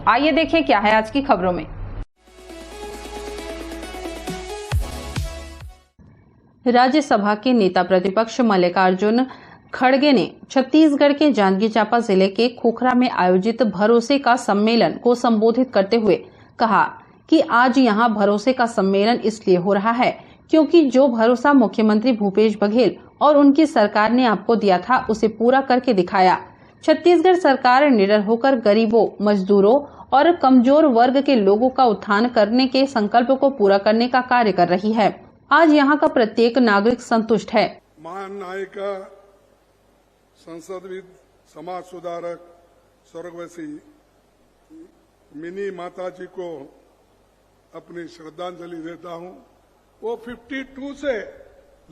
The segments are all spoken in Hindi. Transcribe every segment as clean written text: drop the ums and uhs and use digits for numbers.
आइए देखें क्या है आज की खबरों में। राज्यसभा के नेता प्रतिपक्ष मल्लिकार्जुन खड़गे ने छत्तीसगढ़ के जांजगीर चांपा जिले के खोखरा में आयोजित भरोसे का सम्मेलन को संबोधित करते हुए कहा कि आज यहां भरोसे का सम्मेलन इसलिए हो रहा है क्योंकि जो भरोसा मुख्यमंत्री भूपेश बघेल और उनकी सरकार ने आपको दिया था उसे पूरा करके दिखाया। छत्तीसगढ़ सरकार निडर होकर गरीबों, मजदूरों और कमजोर वर्ग के लोगों का उत्थान करने के संकल्प को पूरा करने का कार्य कर रही है। आज यहाँ का प्रत्येक नागरिक संतुष्ट है। महान नायिका, संसदविद, समाज सुधारक स्वर्गवासी मिनी माता जी को अपनी श्रद्धांजलि देता हूं। वो 52 से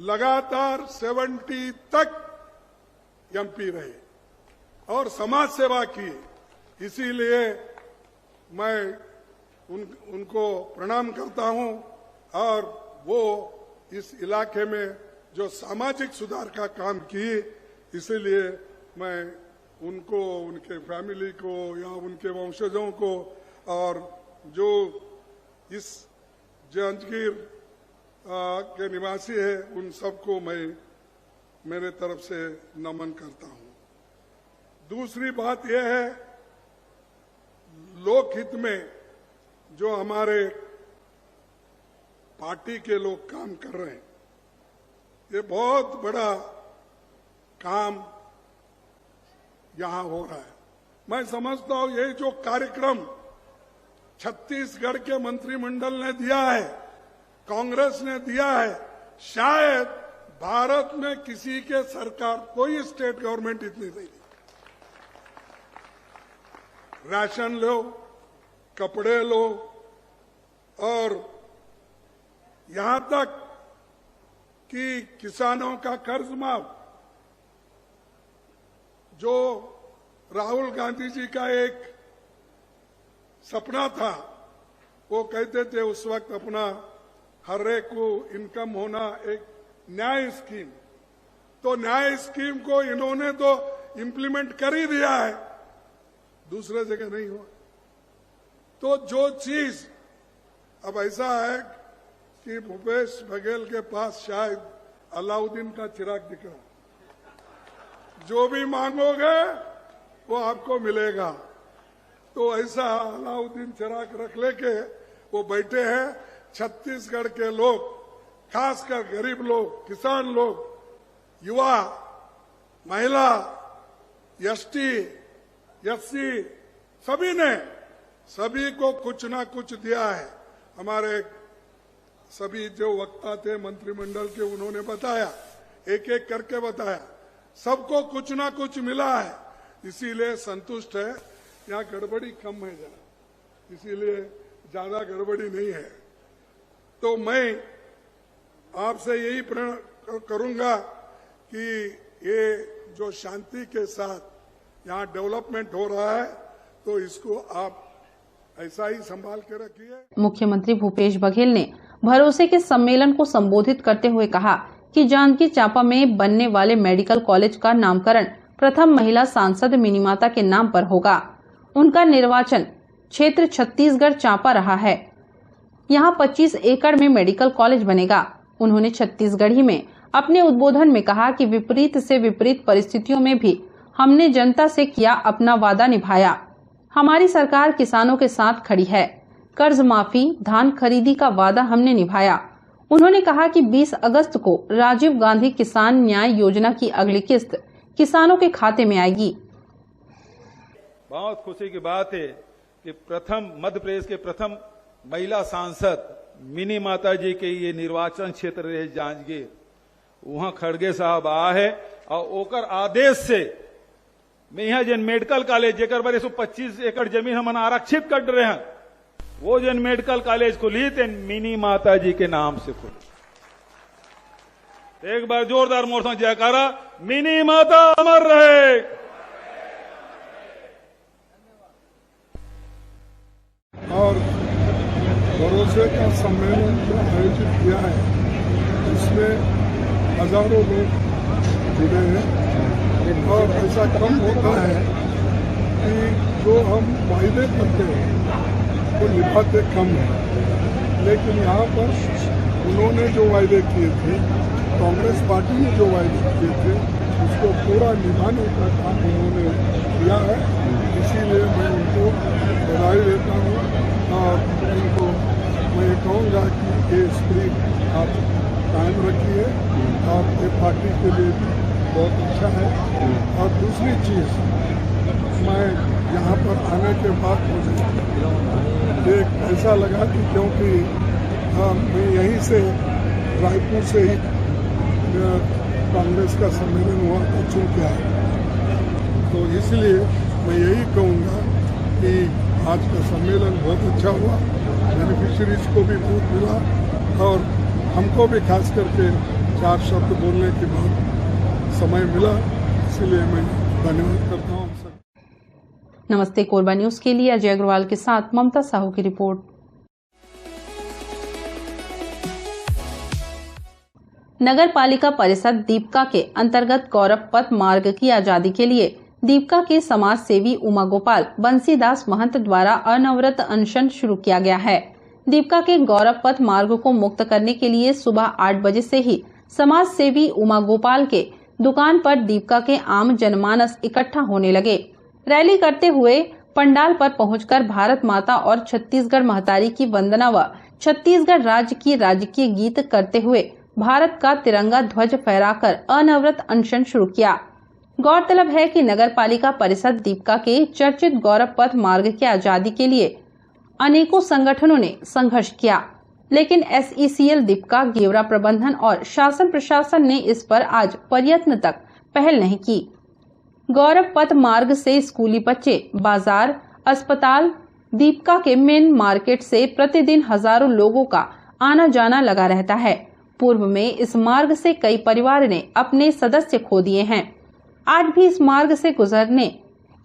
लगातार 70 तक एमपी रहे और समाज सेवा की, इसीलिए मैं उनको प्रणाम करता हूं। और वो इस इलाके में जो सामाजिक सुधार का काम किए, इसीलिए मैं उनको, उनके फैमिली को या उनके वंशजों को और जो इस जांजगीर के निवासी है उन सबको मैं मेरे तरफ से नमन करता हूं। दूसरी बात यह है, लोकहित में जो हमारे पार्टी के लोग काम कर रहे हैं, ये बहुत बड़ा काम यहां हो रहा है। मैं समझता हूं ये जो कार्यक्रम छत्तीसगढ़ के मंत्रिमंडल ने दिया है, कांग्रेस ने दिया है, शायद भारत में किसी के सरकार, कोई स्टेट गवर्नमेंट इतनी नहीं दी। राशन लो, कपड़े लो और यहां तक कि किसानों का कर्ज माफ, जो राहुल गांधी जी का एक सपना था, वो कहते थे उस वक्त अपना हर एक को इनकम होना, एक न्याय स्कीम, तो न्याय स्कीम को इन्होंने तो इम्प्लीमेंट कर ही दिया है, दूसरे जगह नहीं हुआ। तो जो चीज अब ऐसा है कि भूपेश बघेल के पास शायद अलाउद्दीन का चिराग दिख रहा, जो भी मांगोगे वो आपको मिलेगा। तो ऐसा अलाउद्दीन चिराग रख लेके वो बैठे हैं। छत्तीसगढ़ के लोग, खासकर गरीब लोग, किसान लोग, युवा, महिला, एसटी, एससी, सभी को कुछ ना कुछ दिया है। हमारे सभी जो वक्ता थे मंत्रिमंडल के, उन्होंने बताया, एक एक करके बताया, सबको कुछ ना कुछ मिला है, इसीलिए संतुष्ट है। यहाँ गड़बड़ी कम है जरा, इसीलिए ज्यादा गड़बड़ी नहीं है। तो मैं आपसे यही प्रण करूंगा कि ये जो शांति के साथ यहाँ डेवलपमेंट हो रहा है, तो इसको आप ऐसा ही संभाल के रखिए। मुख्यमंत्री भूपेश बघेल ने भरोसे के सम्मेलन को संबोधित करते हुए कहा कि जांजगीर चांपा में बनने वाले मेडिकल कॉलेज का नामकरण प्रथम महिला सांसद मिनी माता के नाम पर होगा। उनका निर्वाचन क्षेत्र छत्तीसगढ़ चांपा रहा है। यहाँ 25 एकड़ में मेडिकल कॉलेज बनेगा। उन्होंने छत्तीसगढ़ी में अपने उद्बोधन में कहा कि विपरीत से विपरीत परिस्थितियों में भी हमने जनता से किया अपना वादा निभाया। हमारी सरकार किसानों के साथ खड़ी है। कर्ज माफी, धान खरीदी का वादा हमने निभाया। उन्होंने कहा कि 20 अगस्त को राजीव गांधी किसान न्याय योजना की अगली किस्त किसानों के खाते में आएगी। बहुत खुशी की बात है कि मध्य प्रदेश के प्रथम महिला सांसद मिनी माता जी के ये निर्वाचन क्षेत्र रहे जांजगीर, वहां खड़गे साहब आ है और ओकर आदेश से मैं यहाँ जन मेडिकल कॉलेज जेकर बारे 125 एकड़ जमीन हम आरक्षित कर रहे हैं, वो जन मेडिकल कॉलेज खुली थे मिनी माता जी के नाम से खुली। एक बार जोरदार मोर से जयकारा, मिनी माता अमर रहे। और भरोसे का सम्मेलन जो आयोजित किया है, इसमें हजारों लोग जुड़े हैं और ऐसा कम होता है कि जो हम वायदे करते हैं वो निभाते कम हैं, लेकिन यहाँ पर उन्होंने जो वायदे किए थे, कांग्रेस पार्टी ने जो वायदे किए थे, उसको पूरा निभाने का काम उन्होंने किया है। इसीलिए मैं उनको बधाई देता हूँ और उनको मैं कहूँगा कि ये स्पिरिट आप कायम रखिए और ये पार्टी के लिए भी बहुत अच्छा है। और दूसरी चीज़, मैं यहाँ पर आने के बाद मुझे एक ऐसा लगा कि क्योंकि मैं यहीं से रायपुर से ही कांग्रेस का सम्मेलन हुआ तो चुन के आया, तो इसलिए मैं यही कहूँगा कि आज का सम्मेलन बहुत अच्छा हुआ, बेनिफिशरीज को भी बहुत मिला और हमको भी खास करके 4 शब्द बोलने के बाद समय मिला, इसलिए मैं धन्यवाद करता हूँ। नमस्ते कोरबा न्यूज के लिए अजय अग्रवाल के साथ ममता साहू की रिपोर्ट। नगर पालिका परिषद दीपका के अंतर्गत गौरव पथ मार्ग की आजादी के लिए दीपका के समाज सेवी उमा गोपाल बंसीदास महंत द्वारा अनवरत अनशन शुरू किया गया है। दीपका के गौरव पथ मार्ग को मुक्त करने के लिए सुबह 8 बजे से ही समाज सेवी उमा गोपाल के दुकान पर दीपका के आम जनमानस इकट्ठा होने लगे। रैली करते हुए पंडाल पर पहुंचकर भारत माता और छत्तीसगढ़ महतारी की वंदना व छत्तीसगढ़ राज्य की राजकीय गीत करते हुए भारत का तिरंगा ध्वज फहराकर अनवरत अनशन शुरू किया। गौरतलब है कि नगर पालिका परिषद दीपका के चर्चित गौरव पथ मार्ग की आजादी के लिए अनेकों संगठनों ने संघर्ष किया, लेकिन SECL दीपका, गेवरा प्रबंधन और शासन प्रशासन ने इस पर आज प्रयत्न तक पहल नहीं की। गौरव पथ मार्ग से स्कूली बच्चे, बाजार, अस्पताल, दीपका के मेन मार्केट से प्रतिदिन हजारों लोगों का आना जाना लगा रहता है। पूर्व में इस मार्ग से कई परिवार ने अपने सदस्य खो दिए हैं। आज भी इस मार्ग से गुजरने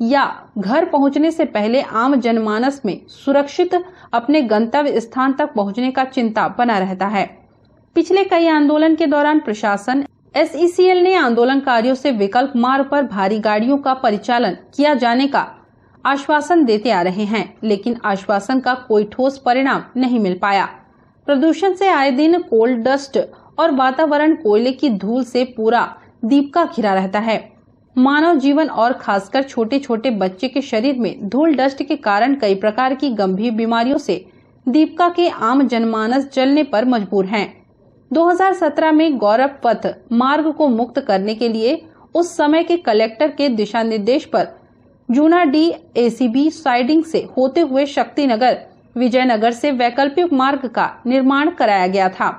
या घर पहुंचने से पहले आम जनमानस में सुरक्षित अपने गंतव्य स्थान तक पहुंचने का चिंता बना रहता है। पिछले कई आंदोलन के दौरान प्रशासन, SECL ने आंदोलनकारियों से विकल्प मार्ग पर भारी गाड़ियों का परिचालन किया जाने का आश्वासन देते आ रहे हैं, लेकिन आश्वासन का कोई ठोस परिणाम नहीं मिल पाया। प्रदूषण से आए दिन कोल डस्ट और वातावरण कोयले की धूल से पूरा दीपका घिरा रहता है। मानव जीवन और खासकर छोटे छोटे बच्चे के शरीर में धूल डस्ट के कारण कई प्रकार की गंभीर बीमारियों से दीपका के आम जनमानस जलने पर मजबूर हैं। 2017 में गौरव पथ मार्ग को मुक्त करने के लिए उस समय के कलेक्टर के दिशा निर्देश पर जूना DACB साइडिंग से होते हुए शक्तिनगर, विजयनगर से वैकल्पिक मार्ग का निर्माण कराया गया था,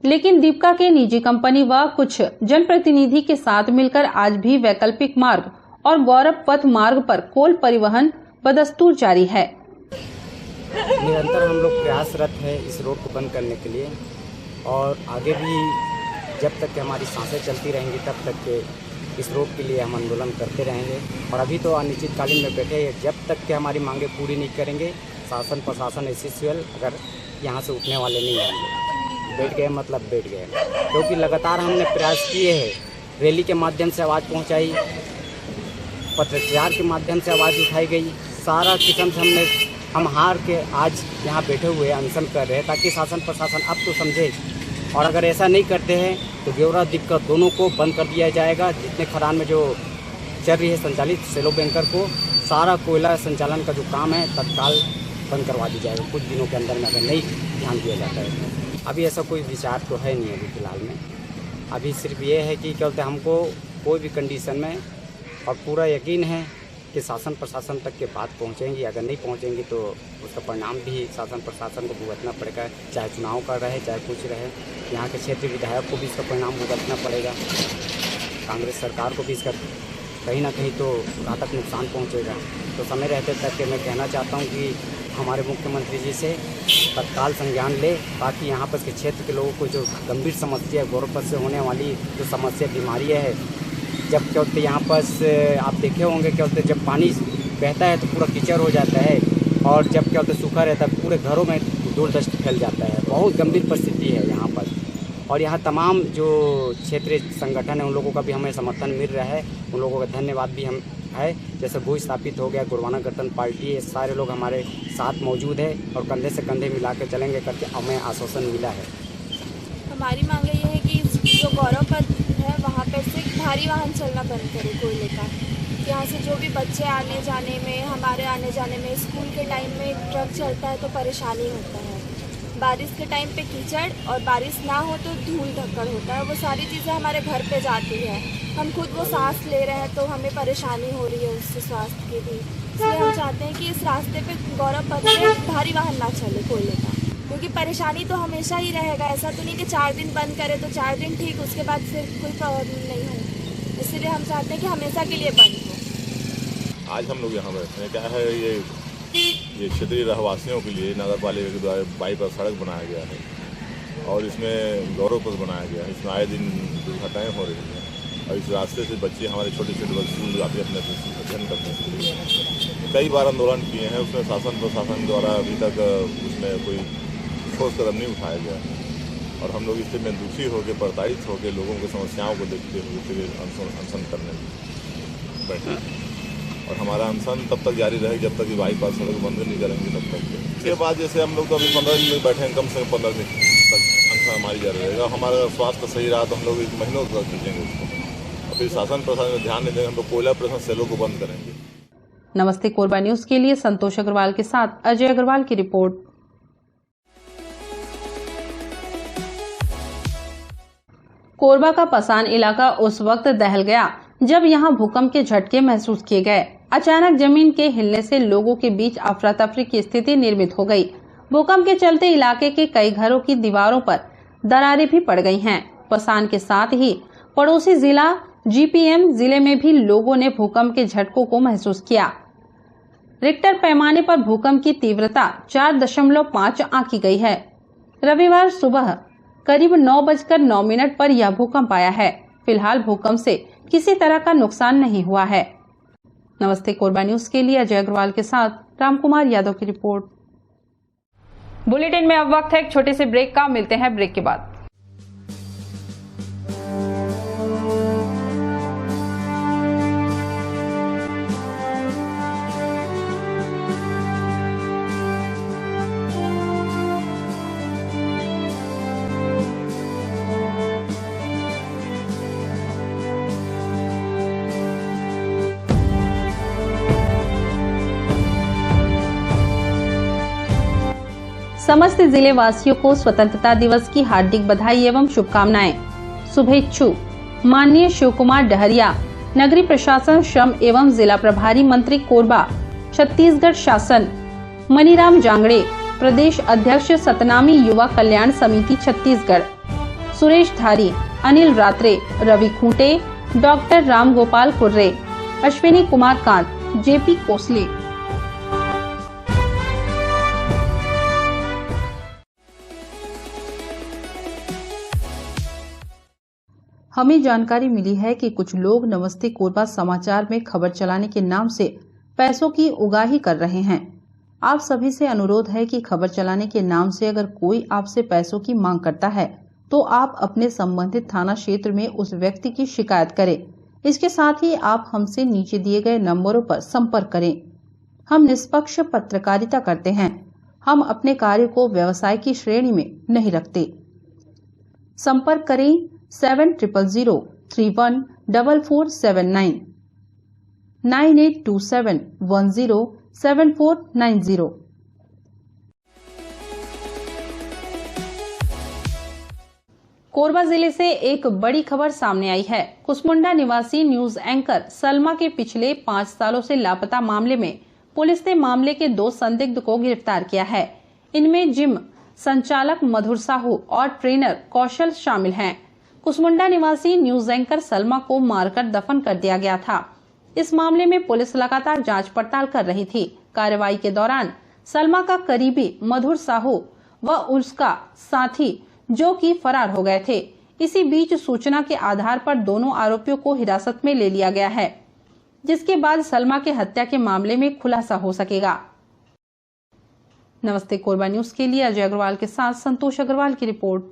लेकिन दीपका के निजी कंपनी व कुछ जनप्रतिनिधि के साथ मिलकर आज भी वैकल्पिक मार्ग और गौरव पथ मार्ग पर कोल परिवहन बदस्तूर जारी है। निरंतर हम लोग प्रयासरत है इस रोड को बंद करने के लिए और आगे भी जब तक कि हमारी सांसें चलती रहेंगी तब तक के इस रोड के लिए हम आंदोलन करते रहेंगे। और अभी तो अनिश्चितकालीन में बैठे हैं, जब तक कि हमारी मांगे पूरी नहीं करेंगे शासन प्रशासन SECL अगर यहाँ से उठने वाले नहीं आएंगे। बैठ गए मतलब बैठ गए, क्योंकि लगातार हमने प्रयास किए हैं। रैली के माध्यम से आवाज़ पहुंचाई, पत्रचार के माध्यम से आवाज़ उठाई गई, सारा किस्म से हम हार के आज यहाँ बैठे हुए अनशन कर रहे हैं ताकि शासन प्रशासन अब तो समझे। और अगर ऐसा नहीं करते हैं तो गेवरा दीपका दोनों को बंद कर दिया जाएगा। जितने खदान में जो चल रही है संचालित सेलो बैंकर को सारा कोयला संचालन का जो काम है तत्काल बंद करवा दी जाएगा कुछ दिनों के अंदर में, अगर नहीं ध्यान दिया जाता है। अभी ऐसा कोई विचार तो है नहीं अभी फ़िलहाल में। अभी सिर्फ ये है कि क्या बोलते हैं, हमको कोई भी कंडीशन में और पूरा यकीन है कि शासन प्रशासन तक के बात पहुंचेंगी। अगर नहीं पहुंचेंगी तो उसका परिणाम भी शासन प्रशासन को भुगतना पड़ेगा, चाहे चुनाव का रहे चाहे कुछ रहे। यहाँ के क्षेत्रीय विधायक को भी इसका परिणाम भुगतना पड़ेगा, कांग्रेस सरकार को भी इसका कहीं ना कहीं तो घातक नुकसान पहुँचेगा। तो समय रहते तक के मैं कहना चाहता हूँ कि हमारे मुख्यमंत्री जी से तत्काल संज्ञान ले ताकि यहाँ पर के क्षेत्र के लोगों को जो गंभीर समस्या है, गौरव पथ से होने वाली जो समस्या बीमारियाँ है, जब क्या होते यहाँ पर आप देखे होंगे क्या होते जब पानी बहता है तो पूरा कीचड़ हो जाता है और जब क्या होता सूखा रहता है पूरे घरों में धूल डस्ट फैल जाता है। बहुत गंभीर परिस्थिति है यहाँ पर। और यहाँ तमाम जो क्षेत्रीय संगठन है उन लोगों का भी हमें समर्थन मिल रहा है, उन लोगों का धन्यवाद भी हम है। जैसे भू स्थापित हो गया, गुरवाना गठन पार्टी, ये सारे लोग हमारे साथ मौजूद है और कंधे से कंधे मिला के चलेंगे करके हमें आश्वासन मिला है। हमारी मांग ये है कि जो गौरव पथ है वहाँ पर से भारी वाहन चलना बंद करे कोयले का। यहाँ से जो भी बच्चे आने जाने में, हमारे आने जाने में, स्कूल के टाइम में ट्रक चलता है तो परेशानी होता है। बारिश के टाइम पे कीचड़ और बारिश ना हो तो धूल धक्कड़ होता है। वो सारी चीज़ें हमारे घर पे जाती है। हम खुद वो सांस ले रहे हैं तो हमें परेशानी हो रही है उससे, स्वास्थ्य की भी। इसलिए हम चाहते हैं कि इस रास्ते पे गौरव पथ पे भारी वाहन ना चले कोयले का, क्योंकि परेशानी तो हमेशा ही रहेगा। ऐसा तो नहीं कि 4 दिन बंद करे तो 4 दिन ठीक, उसके बाद फिर कोई प्रॉब्लम नहीं हो। इसलिए हम चाहते हैं कि हमेशा के लिए बंद हो। आज हम लोग यहाँ बैठे हैं, क्या है ये क्षेत्रीय रहवासियों के लिए नगर पालिका के द्वारा बाईपास सड़क बनाया गया है और इसमें गौरव पथ बनाया गया है। इसमें आए दिन दुर्घटनाएँ हो रही हैं और इस रास्ते से बच्चे, हमारे छोटे छोटे बच्चे स्कूल जाते हैं अपने अध्ययन करने के लिए। कई बार आंदोलन किए हैं, उसमें शासन प्रशासन द्वारा अभी तक उसमें कोई ठोस कदम नहीं उठाया गया है और हम लोग इससे दुखी होकर, प्रताड़ित होकर लोगों की समस्याओं को देखते हुए अनशन करने बैठे और हमारा अनशन तब तक जारी रहे जब तक ये बाईपास सड़क बंद नहीं करेंगे तब तक। इसके बाद जैसे हम लोग तो अभी 15 दिन बैठे हैं, कम से कम 15 दिन तक अनशन हमारी जारी रहेगा। हमारा स्वास्थ्य सही रहा तो हम लोग 1 महीनों तक खींचेंगे उसको और फिर शासन प्रशासन में ध्यान नहीं देंगे, हम लोग कोयला प्रेषण सेलों को बंद करेंगे। नमस्ते कोरबा न्यूज के लिए संतोष अग्रवाल के साथ अजय अग्रवाल की रिपोर्ट। कोरबा का पसान इलाका उस वक्त दहल गया जब यहां भूकंप के झटके महसूस किए गए। अचानक जमीन के हिलने से लोगों के बीच अफरा तफरी की स्थिति निर्मित हो गई। भूकंप के चलते इलाके के कई घरों की दीवारों पर दरारें भी पड़ गई हैं। पसान के साथ ही पड़ोसी जिला जीपीएम जिले में भी लोगों ने भूकंप के झटकों को महसूस किया। रिक्टर पैमाने पर भूकंप की तीव्रता 4.5 आंकी गई है। रविवार सुबह करीब 9:09 पर यह भूकंप आया है। फिलहाल भूकंप से किसी तरह का नुकसान नहीं हुआ है। नमस्ते कोरबा न्यूज के लिए अजय अग्रवाल के साथ रामकुमार यादव की रिपोर्ट। बुलेटिन में अब वक्त है एक छोटे से ब्रेक का। मिलते हैं ब्रेक के बाद। समस्त जिले वासियों को स्वतंत्रता दिवस की हार्दिक बधाई एवं शुभकामनाएं। शुभेच्छु माननीय शिव कुमार डहरिया, नगरीय प्रशासन, श्रम एवं जिला प्रभारी मंत्री कोरबा, छत्तीसगढ़ शासन। मनीराम जांगड़े, प्रदेश अध्यक्ष सतनामी युवा कल्याण समिति छत्तीसगढ़। सुरेश धारी, अनिल रात्रे, रवि खूंटे, डॉक्टर राम गोपाल कुर्रे, अश्विनी कुमार कांत, जेपी कोसले। हमें जानकारी मिली है कि कुछ लोग नमस्ते कोरबा समाचार में खबर चलाने के नाम से पैसों की उगाही कर रहे हैं। आप सभी से अनुरोध है कि खबर चलाने के नाम से अगर कोई आपसे पैसों की मांग करता है तो आप अपने संबंधित थाना क्षेत्र में उस व्यक्ति की शिकायत करें। इसके साथ ही आप हमसे नीचे दिए गए नंबरों पर संपर्क करें। हम निष्पक्ष पत्रकारिता करते हैं। हम अपने कार्य को व्यवसाय की श्रेणी में नहीं रखते। संपर्क करें 7000314479 9827107490। कोरबा जिले से एक बड़ी खबर सामने आई है। कुसमुंडा निवासी न्यूज एंकर सलमा के पिछले 5 सालों से लापता मामले में पुलिस ने मामले के 2 संदिग्ध को गिरफ्तार किया है। इनमें जिम संचालक मधुर साहू और ट्रेनर कौशल शामिल हैं। कुसमुंडा निवासी न्यूज एंकर सलमा को मारकर दफन कर दिया गया था। इस मामले में पुलिस लगातार जांच पड़ताल कर रही थी। कार्रवाई के दौरान सलमा का करीबी मधुर साहू व उसका साथी जो कि फरार हो गए थे। इसी बीच सूचना के आधार पर दोनों आरोपियों को हिरासत में ले लिया गया है, जिसके बाद सलमा के हत्या के मामले में खुलासा हो सकेगा। नमस्ते कोरबा न्यूज के लिए अजय अग्रवाल के साथ संतोष अग्रवाल की रिपोर्ट।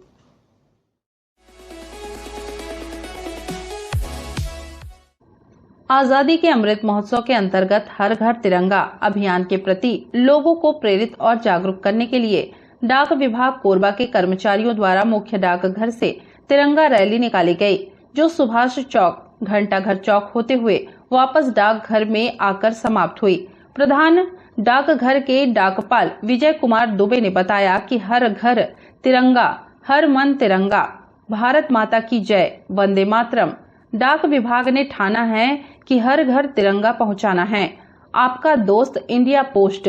आजादी के अमृत महोत्सव के अंतर्गत हर घर तिरंगा अभियान के प्रति लोगों को प्रेरित और जागरूक करने के लिए डाक विभाग कोरबा के कर्मचारियों द्वारा मुख्य डाकघर से तिरंगा रैली निकाली गई, जो सुभाष चौक, घंटाघर चौक होते हुए वापस डाकघर में आकर समाप्त हुई। प्रधान डाकघर के डाकपाल विजय कुमार दुबे ने बताया कि हर घर तिरंगा, हर मन तिरंगा, भारत माता की जय, वंदे मातरम। डाक विभाग ने ठाना है कि हर घर तिरंगा पहुंचाना है। आपका दोस्त इंडिया पोस्ट,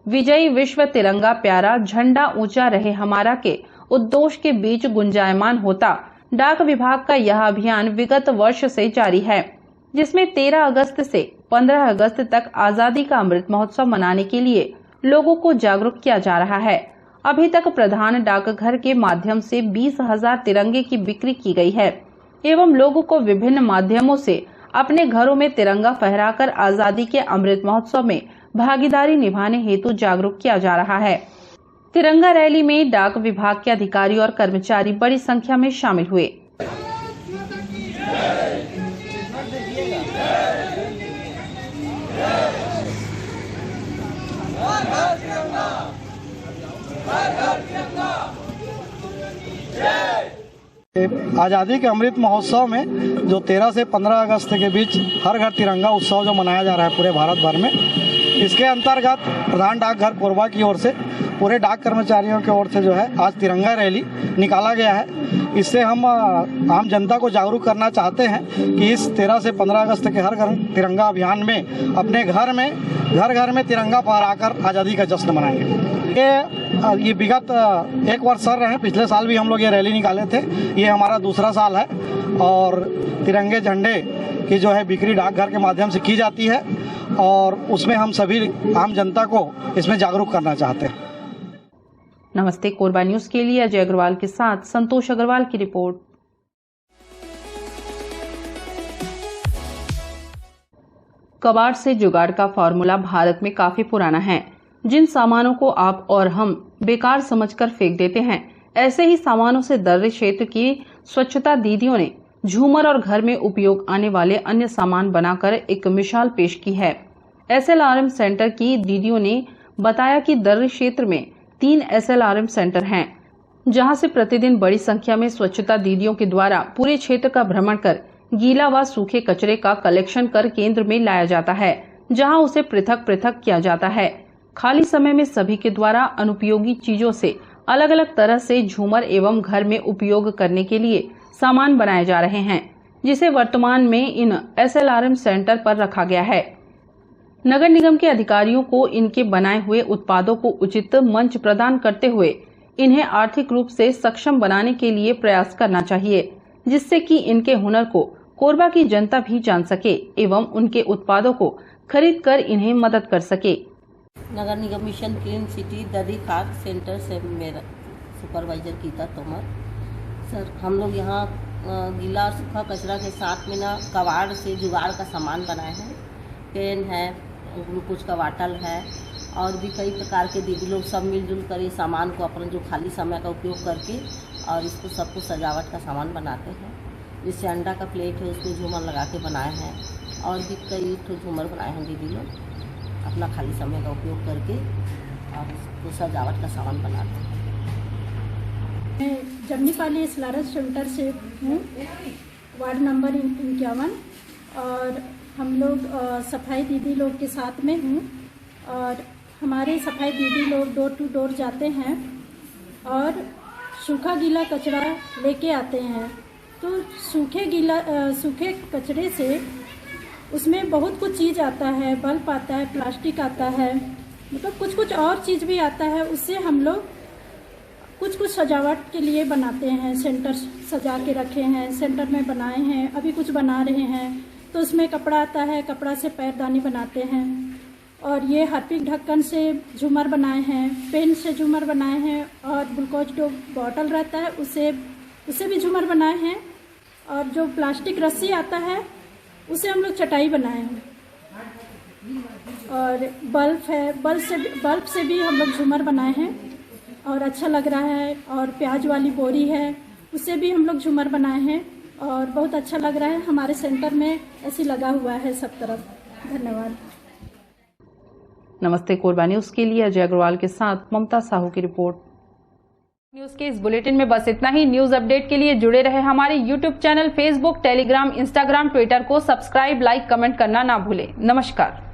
विजयी विश्व तिरंगा प्यारा, झंडा ऊंचा रहे हमारा के उद्घोष के बीच गुंजायमान होता डाक विभाग का यह अभियान विगत वर्ष से जारी है, जिसमें 13 अगस्त से 15 अगस्त तक आजादी का अमृत महोत्सव मनाने के लिए लोगों को जागरूक किया जा रहा है। अभी तक प्रधान डाकघर के माध्यम से 20,000 तिरंगे की बिक्री की गई है एवं लोगों को विभिन्न माध्यमों से अपने घरों में तिरंगा फहराकर आजादी के अमृत महोत्सव में भागीदारी निभाने हेतु जागरूक किया जा रहा है। तिरंगा रैली में डाक विभाग के अधिकारी और कर्मचारी बड़ी संख्या में शामिल हुए। आज़ादी के अमृत महोत्सव में जो 13 से 15 अगस्त के बीच हर घर तिरंगा उत्सव जो मनाया जा रहा है पूरे भारत भर में, इसके अंतर्गत प्रधान डाकघर कोरबा की ओर से पूरे डाक कर्मचारियों की ओर से जो है आज तिरंगा रैली निकाला गया है। इससे हम आम जनता को जागरूक करना चाहते हैं कि इस 13 से 15 अगस्त के हर घर तिरंगा अभियान में अपने घर में तिरंगा फहराकर आज़ादी का जश्न मनाएंगे। ये विगत 1 वर्ष चल रहे हैं, पिछले साल भी हम लोग ये रैली निकाले थे, ये हमारा दूसरा साल है और तिरंगे झंडे की जो है बिक्री डाकघर के माध्यम से की जाती है और उसमें हम सभी आम जनता को इसमें जागरूक करना चाहते हैं। नमस्ते कोरबा न्यूज के लिए अजय अग्रवाल के साथ संतोष अग्रवाल की रिपोर्ट। कबाड़ से जुगाड़ का फॉर्मूला भारत में काफी पुराना है। जिन सामानों को आप और हम बेकार समझकर फेंक देते हैं, ऐसे ही सामानों से दर्रे क्षेत्र की स्वच्छता दीदियों ने झूमर और घर में उपयोग आने वाले अन्य सामान बनाकर एक मिसाल पेश की है। SLRM सेंटर की दीदियों ने बताया कि दर्रे क्षेत्र में 3 SLRM सेंटर हैं, जहां से प्रतिदिन बड़ी संख्या में स्वच्छता दीदियों के द्वारा पूरे क्षेत्र का भ्रमण कर गीला व सूखे कचरे का कलेक्शन कर केंद्र में लाया जाता है, जहां उसे पृथक पृथक किया जाता है। खाली समय में सभी के द्वारा अनुपयोगी चीजों से अलग अलग तरह से झूमर एवं घर में उपयोग करने के लिए सामान बनाए जा रहे हैं, जिसे वर्तमान में इन SLRM सेंटर पर रखा गया है। नगर निगम के अधिकारियों को इनके बनाए हुए उत्पादों को उचित मंच प्रदान करते हुए इन्हें आर्थिक रूप से सक्षम बनाने के लिए प्रयास करना चाहिए, जिससे कि इनके हुनर को कोरबा की जनता भी जान सके एवं उनके उत्पादों को खरीद कर इन्हें मदद कर सके। नगर निगम मिशन क्लीन सिटी दर्री खाक सेंटर से मेरा सुपरवाइजर गीता तोमर। सर, हम लोग यहाँ गीला और सूखा कचरा के साथ में ना कबाड़ से जुगाड़ का सामान बनाए हैं। पेन है, ग्लूकोज का वाटल है और भी कई प्रकार के दीदी लोग सब मिलजुल कर ये सामान को अपना जो खाली समय का उपयोग करके और इसको सबको सजावट का सामान बनाते हैं। जिससे अंडा का प्लेट है उसको झूमर लगा के बनाए हैं और भी कई तो झूमर बनाए हैं दीदी लोग अपना खाली समय का उपयोग करके और उसको सजावट का सामान बनाते हैं। मैं जमनीपाली SLRM सेंटर से हूँ, वार्ड नंबर 51 और हम लोग सफाई दीदी लोग के साथ में हूँ और हमारे सफाई दीदी लोग डोर टू डोर जाते हैं और सूखा गीला कचरा लेके आते हैं। तो सूखे कचरे से उसमें बहुत कुछ चीज़ आता है, बल्ब आता है, प्लास्टिक आता है, मतलब कुछ कुछ और चीज़ भी आता है। उससे हम लोग कुछ कुछ सजावट के लिए बनाते हैं। सेंटर सजा के रखे हैं, सेंटर में बनाए हैं, अभी कुछ बना रहे हैं। तो उसमें कपड़ा आता है, कपड़ा से पैरदानी बनाते हैं और ये हार्पिक ढक्कन से झूमर बनाए हैं, पेन से झूमर बनाए हैं और ग्लूकोज जो बॉटल रहता है उससे भी झूमर बनाए हैं और जो प्लास्टिक रस्सी आता है उसे हम लोग चटाई बनाए हैं और बल्ब है, बल्ब से भी हम लोग झूमर बनाए हैं और अच्छा लग रहा है। और प्याज वाली बोरी है, उससे भी हम लोग झूमर बनाए हैं और बहुत अच्छा लग रहा है। हमारे सेंटर में ऐसी लगा हुआ है सब तरफ। धन्यवाद। नमस्ते कोरबा न्यूज के लिए अजय अग्रवाल के साथ ममता साहू की रिपोर्ट। न्यूज के इस बुलेटिन में बस इतना ही। न्यूज अपडेट के लिए जुड़े रहे हमारे YouTube channel, Facebook, Telegram, Instagram, Twitter को सब्सक्राइब, लाइक, कमेंट करना ना भूलें। नमस्कार।